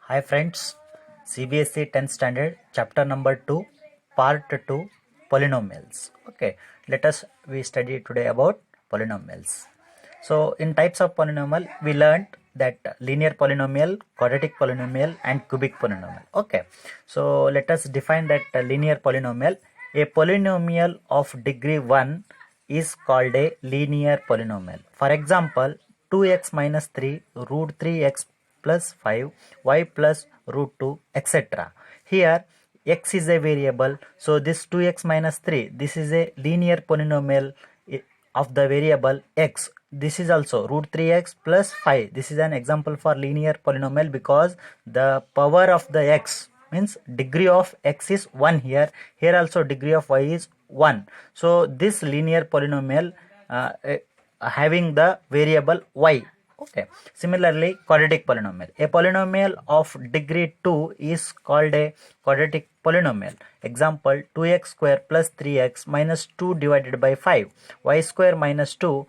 Hi friends, CBSE 10th standard chapter number 2 part 2 polynomials. Okay, we study today about polynomials. So in types of polynomial we learned that linear polynomial, quadratic polynomial and cubic polynomial. Okay, so let us define that linear polynomial. A polynomial of degree 1 is called a linear polynomial. For example, 2x minus 3 root 3x plus 5 y plus root 2 etc. Here x is a variable, so this 2x minus 3, this is a linear polynomial of the variable x. This is also root 3x plus 5. This is an example for linear polynomial because the power of the x means degree of x is 1 here. Here also degree of y is 1. So this linear polynomial having the variable y. Okay. Similarly, quadratic polynomial. A polynomial of degree 2 is called a quadratic polynomial. Example, 2x square plus 3x minus 2 divided by 5. Y square minus 2,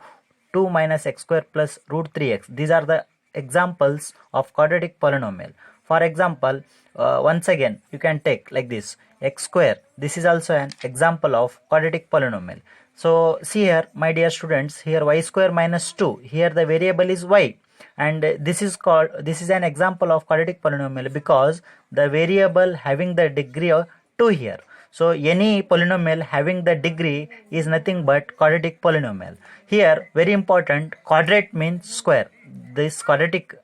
2 minus x square plus root 3x. These are the examples of quadratic polynomial. For example, once again, you can take like this, x square. This is also an example of quadratic polynomial. So see here, my dear students, here y square minus 2, here the variable is y, and this is an example of quadratic polynomial because the variable having the degree of 2 here. So any polynomial having the degree is nothing but quadratic polynomial. Here very important, quadrate means square. This quadratic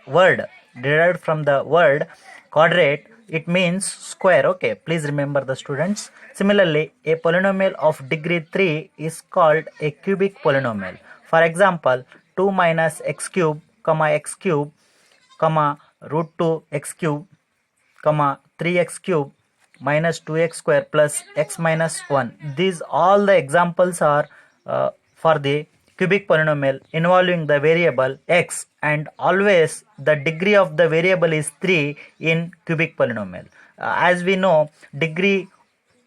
word derived from the word quadrate, it means square. Okay, please remember the students. Similarly, a polynomial of degree 3 is called a cubic polynomial. For example, 2 minus x cube comma x cube comma root 2 x cube comma 3x cube minus 2x square plus x minus 1. These all the examples are for the cubic polynomial involving the variable x, and always the degree of the variable is 3 in cubic polynomial. As we know, degree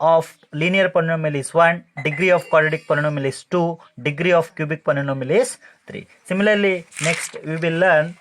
of linear polynomial is 1, degree of quadratic polynomial is 2, degree of cubic polynomial is 3. Similarly, next we will learn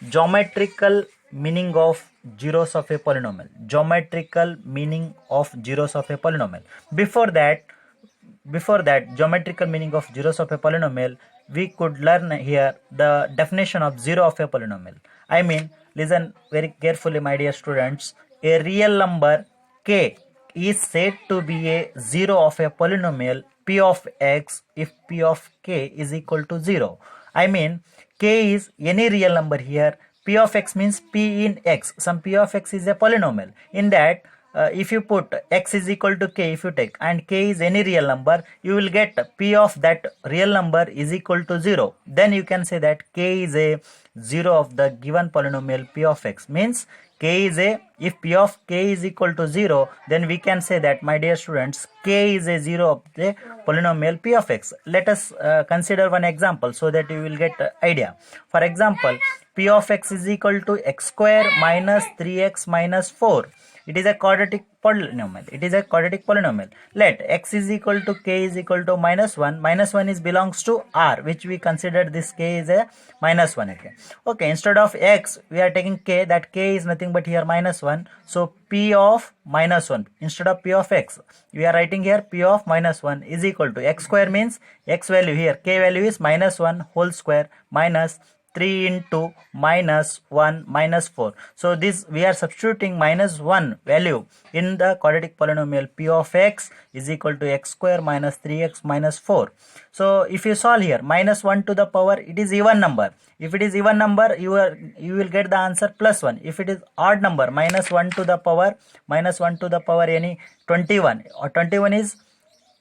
geometrical meaning of zeros of a polynomial. Geometrical meaning of zeros of a polynomial. Before that geometrical meaning of zeros of a polynomial, we could learn here the definition of zero of a polynomial. I mean, listen very carefully, my dear students. A real number k is said to be a zero of a polynomial p of x if p of k is equal to 0. I mean, k is any real number here. P of x means p in x. Some p of x is a polynomial. In that, if you put x is equal to k, if you take, and k is any real number, you will get p of that real number is equal to 0. Then you can say that k is a 0 of the given polynomial p of x. Means k is a, if p of k is equal to 0, then we can say that, my dear students, k is a 0 of the polynomial p of x. Let us consider one example so that you will get idea. For example, p of x is equal to x square minus 3x minus 4. It is a quadratic polynomial. It is a quadratic polynomial. Let x is equal to k is equal to minus 1. Minus 1 is belongs to r, which we consider this k is a minus 1. Okay, instead of x, we are taking k. That k is nothing but here minus 1. So p of minus 1. Instead of p of x, we are writing here p of minus 1 is equal to x square means x value here. K value is minus 1 whole square minus 3 into minus 1 minus 4. So this we are substituting minus 1 value in the quadratic polynomial p of x is equal to x square minus 3x minus 4. So if you solve here, minus 1 to the power, it is even number. If it is even number, you will get the answer plus 1. If it is odd number, minus 1 to the power any 21, or 21 is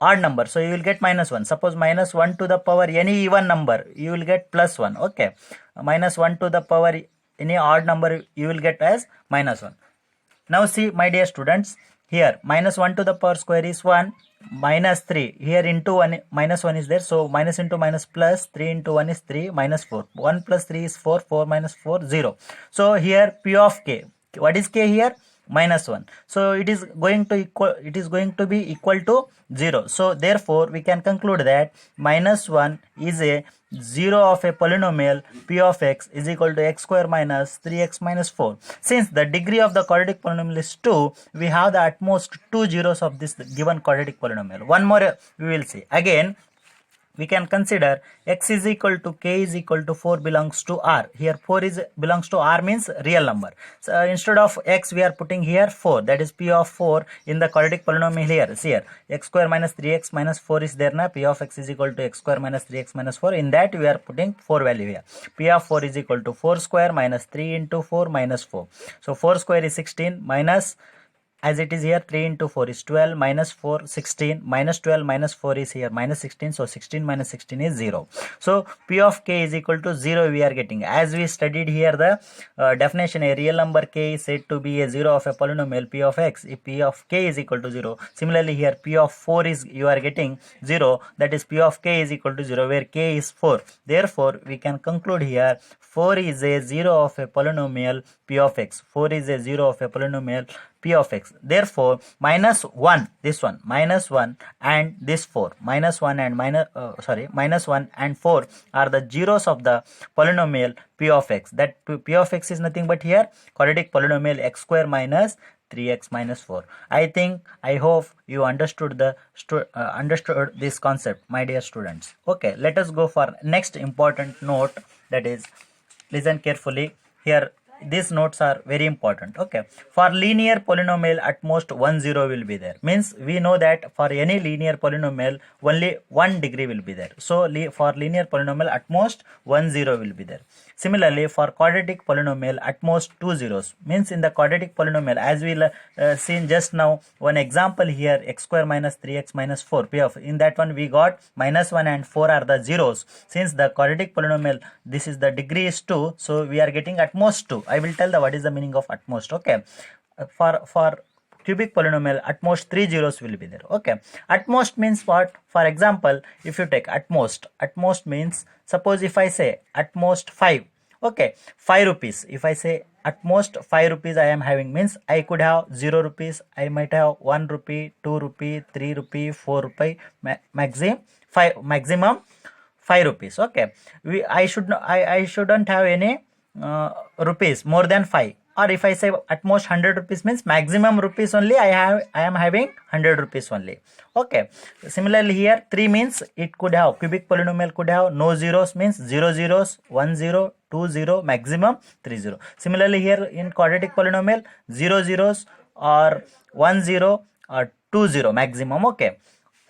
odd number, so you will get minus 1. Suppose minus 1 to the power any even number, you will get plus 1. Okay, minus 1 to the power any odd number, you will get as minus 1. Now see, my dear students, here minus 1 to the power square is 1, minus 3 here into 1, minus 1 is there, so minus into minus plus, 3 into 1 is 3, minus 4, 1 plus 3 is 4, 4 minus 4 0. So here p of k, what is k here? minus 1. So it is going to be equal to 0. So therefore we can conclude that minus 1 is a 0 of a polynomial p of x is equal to x square minus 3x minus 4. Since the degree of the quadratic polynomial is 2, we have the at most 2 zeros of this given quadratic polynomial. One more we will see. Again, we can consider x is equal to k is equal to 4 belongs to R. Here 4 is belongs to R means real number. So instead of x we are putting here 4, that is p of 4 in the quadratic polynomial here. See here, x square minus 3x minus 4 is there now. P of x is equal to x square minus 3x minus 4. In that we are putting 4 value here. P of 4 is equal to 4 square minus 3 into 4 minus 4. So 4 square is 16 minus, as it is here, 3 into 4 is 12, minus 4 16, minus 12 minus 4 is here minus 16, so 16 minus 16 is 0. So p of k is equal to 0 we are getting. As we studied here the definition, a real number k is said to be a 0 of a polynomial p of x if p of k is equal to 0. Similarly here p of 4 is you are getting 0, that is p of k is equal to 0 where k is 4. Therefore we can conclude here 4 is a 0 of a polynomial p of x. 4 is a 0 of a polynomial p of x. Therefore minus 1, this one minus 1 and this 4, minus 1 and minus 1 and 4 are the zeros of the polynomial p of x. That p of x is nothing but here quadratic polynomial x square minus 3x minus 4. I hope you understood this concept, my dear students. Okay, let us go for next important note, that is, listen carefully here. These notes are very important. Okay, for linear polynomial at most 1 0 will be there, means we know that for any linear polynomial only 1 degree will be there. So for linear polynomial at most 1 0 will be there. Similarly for quadratic polynomial at most 2 zeros, means in the quadratic polynomial, as we seen just now one example here, x square minus 3x minus 4 p of, in that one we got minus 1 and 4 are the zeros. Since the quadratic polynomial, this is the degree is 2, so we are getting at most 2. I will tell the what is the meaning of at most. Okay, for cubic polynomial at most 3 zeros will be there. Okay, at most means what? For example, if you take at most means, suppose if I say at most 5, okay, 5 rupees, if I say at most 5 rupees I am having, means I could have 0 rupees, I might have 1 rupee, 2 rupee, 3 rupee, 4 rupee, maximum 5 rupees. Okay, I shouldn't have any rupees more than 5. Or if I say at most 100 rupees means maximum rupees only I am having 100 rupees only. Okay, similarly here 3 means it could have, cubic polynomial could have no zeros, means 0 zeros, 1 0, 2 0, maximum 3 0. Similarly here in quadratic polynomial 0 zeros or 1 0 or 2 0 maximum. Okay,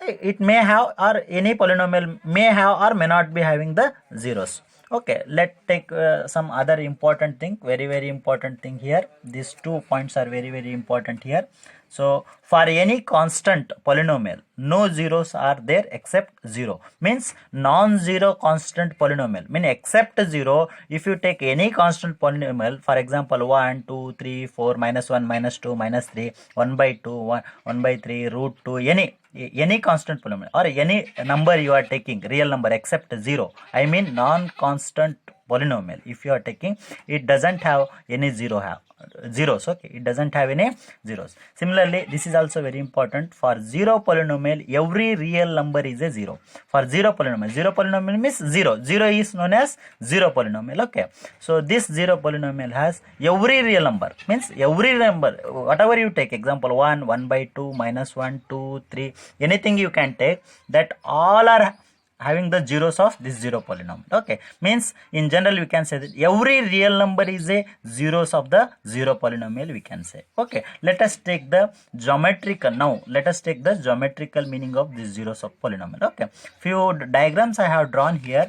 it may have, or any polynomial may have or may not be having the zeros. Okay, let's take some other important thing, very important thing here. These 2 points are very important here. So for any constant polynomial, no zeros are there except 0, means non-zero constant polynomial, mean except 0. If you take any constant polynomial, for example 1 2 3 4 minus 1 minus 2 minus 3 1 by 2 1 by 3 root 2, any constant polynomial or any number you are taking, real number except 0, I mean non-constant polynomial, if you are taking, it doesn't have any zeros. Okay, it doesn't have any zeros. Similarly, this is also very important. For 0 polynomial, every real number is a 0. For 0 polynomial means 0 is known as 0 polynomial. Okay, so this 0 polynomial has every real number, means every number whatever you take, example 1 by 2 minus 1 2 3, anything you can take, that all are having the zeros of this 0 polynomial. Okay, means in general we can say that every real number is a zeros of the 0 polynomial, we can say. Okay, let us take the geometrical meaning of these zeros of polynomial. Okay, few diagrams I have drawn here.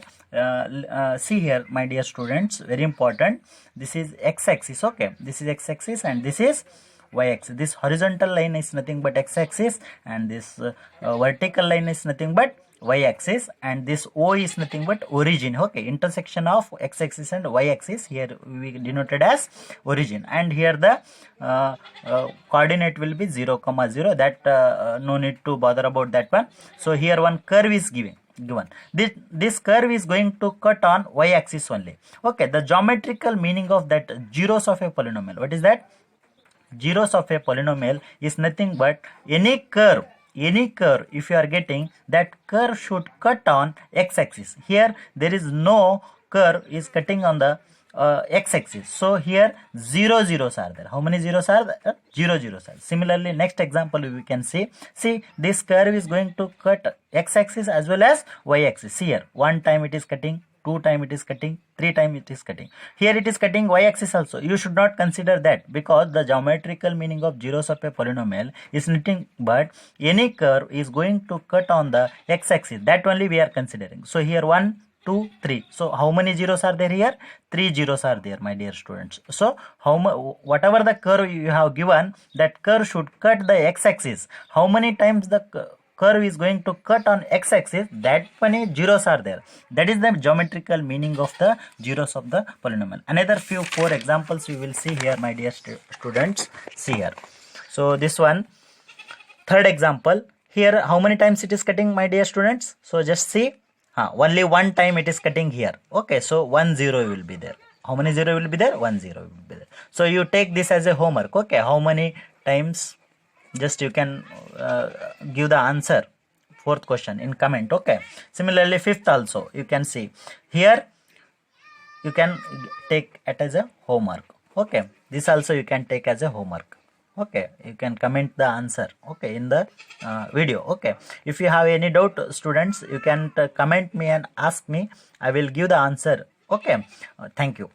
See here, my dear students, very important. This is x-axis. Okay, this is x-axis and this is y-axis. This horizontal line is nothing but x-axis and this vertical line is nothing but y-axis, and this O is nothing but origin. Okay, intersection of x-axis and y-axis, here we denoted as origin, and here the coordinate will be 0, 0. That no need to bother about that one. So here one curve is given. This curve is going to cut on y-axis only. Okay, the geometrical meaning of that zeros of a polynomial, what is that? zeros of a polynomial is nothing but any curve if you are getting, that curve should cut on x-axis. Here there is no curve is cutting on the x-axis, so here 0 zeros are there. How many zeros are there? 0 zeros are. Similarly, next example we can see this curve is going to cut x-axis as well as y-axis. Here one time it is cutting, 2 time it is cutting, 3 time it is cutting. Here it is cutting y-axis also. You should not consider that, because the geometrical meaning of zeros of a polynomial is nothing but any curve is going to cut on the x-axis. That only we are considering. So here 1, 2, 3. So how many zeros are there here? 3 zeros are there, my dear students. So whatever the curve you have given, that curve should cut the x-axis. How many times the curve is going to cut on x-axis, that many zeros are there. That is the geometrical meaning of the zeros of the polynomial. Another 4 examples we will see here, my dear students. See here. So this one, third example. Here how many times it is cutting, my dear students? So just see. Only one time it is cutting here. Okay, so 1 0 will be there. How many 0 will be there? 1 0 will be there. So you take this as a homework. Okay, how many times? Just you can give the answer, 4th question, in comment. Okay, similarly 5th also you can see here. You can take it as a homework. Okay, this also you can take as a homework. Okay, you can comment the answer, okay, in the video. Okay, if you have any doubt, students, you can comment me and ask me. I will give the answer. Okay, thank you.